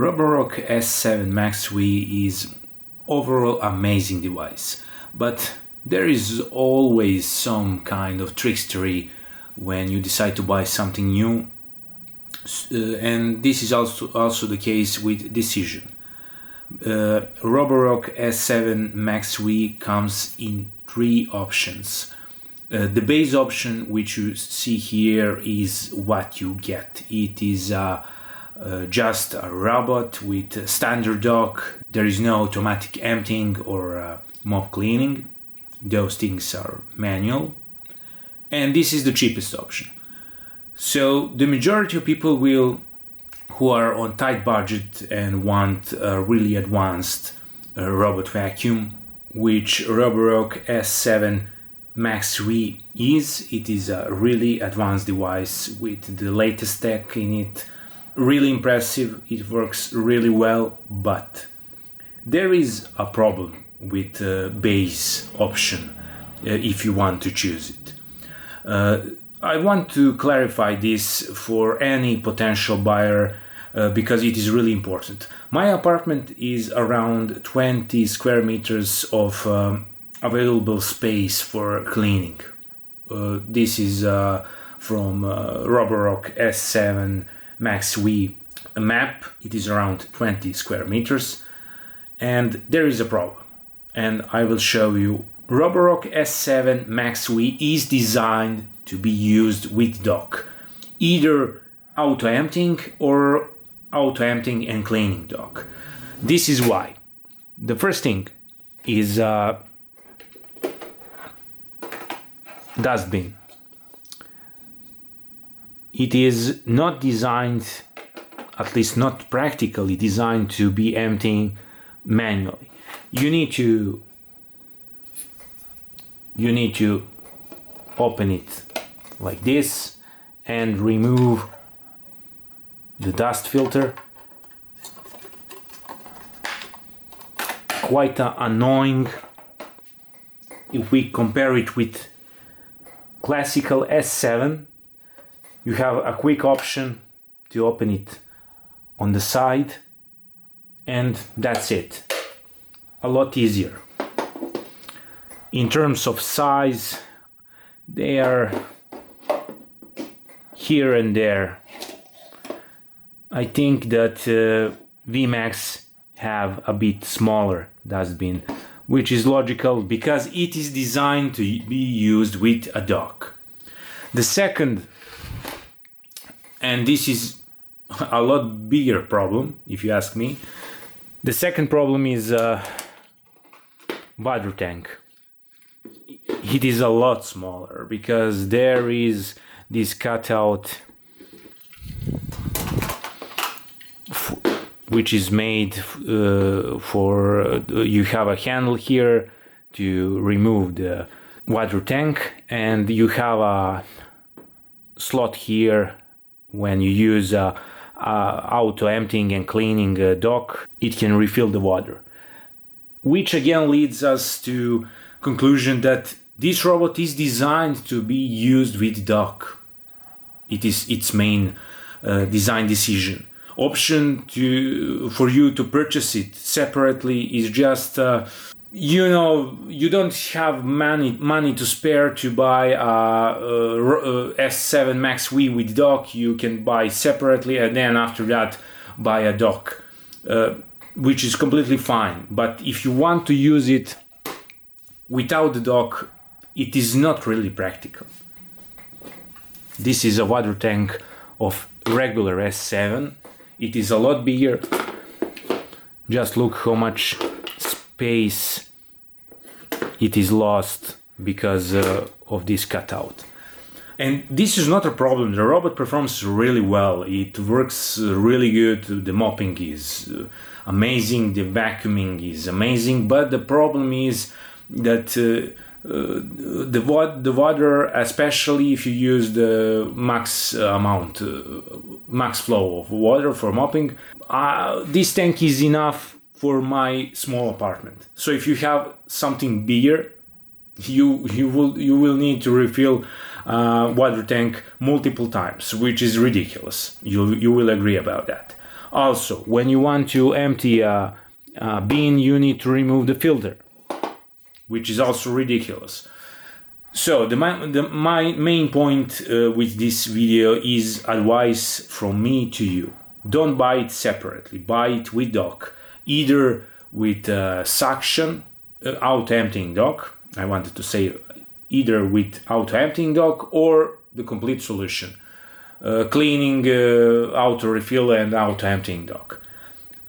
Roborock S7 MaxV is overall amazing device, but there is always some kind of trickstery when you decide to buy something new, and this is also the case with Decision. Roborock S7 MaxV comes in three options. The base option, which you see here, is what you get. It is just a robot with a standard dock. There is no automatic emptying or mop cleaning. Those things are manual. And this is the cheapest option. So the majority of people who are on tight budget and want a really advanced robot vacuum, which Roborock S7 MaxV is. It is a really advanced device with the latest tech in it. Really impressive, it works really well, but there is a problem with the base option if you want to choose it. I want to clarify this for any potential buyer because it is really important. My apartment is around 20 square meters of available space for cleaning. This is from Roborock S7 MaxV map. It is around 20 square meters, and there is a problem, and I will show you. Roborock S7 MaxV is designed to be used with dock, either auto-emptying or auto-emptying and cleaning dock. This is why. The first thing is dustbin. It is not designed, at least not practically designed, to be emptying manually. You need to open it like this and remove the dust filter. Quite annoying if we compare it with classical S7. You have a quick option to open it on the side, and that's it. A lot easier. In terms of size, they are here and there. I think that VMAX have a bit smaller dustbin, which is logical because it is designed to be used with a dock. The second, and this is a lot bigger problem if you ask me, the second problem is water tank. It is a lot smaller because there is this cutout which is made for you have a handle here to remove the water tank, and you have a slot here when you use auto emptying and cleaning dock. It can refill the water, which again leads us to conclusion that this robot is designed to be used with dock. It is its main design decision. Option for you to purchase it separately is just you don't have money to spare to buy a S7 MaxV with dock. You can buy separately and then after that buy a dock, which is completely fine. But if you want to use it without the dock, it is not really practical. This is a water tank of regular S7. It is a lot bigger. Just look how much space it is lost because of this cutout. And this is not a problem. The robot performs really well. It works really good. The mopping is amazing. The vacuuming is amazing. But the problem is that the water, especially if you use the max flow of water for mopping, this tank is enough for my small apartment. So if you have something bigger, you will need to refill water tank multiple times, which is ridiculous. You will agree about that. Also, when you want to empty a bin, you need to remove the filter, which is also ridiculous. So my main point with this video is advice from me to you. Don't buy it separately, buy it with dock, either with suction auto-emptying dock, I wanted to say either with auto-emptying dock or the complete solution, cleaning, auto-refill and auto-emptying dock,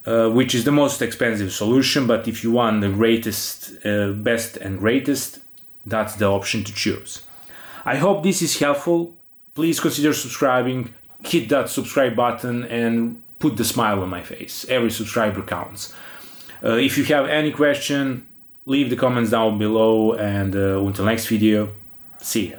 which is the most expensive solution, but if you want the greatest, best and greatest, that's the option to choose. I hope this is helpful. Please consider subscribing, hit that subscribe button and put the smile on my face. Every subscriber counts. If you have any question, leave the comments down below, and until next video, see ya.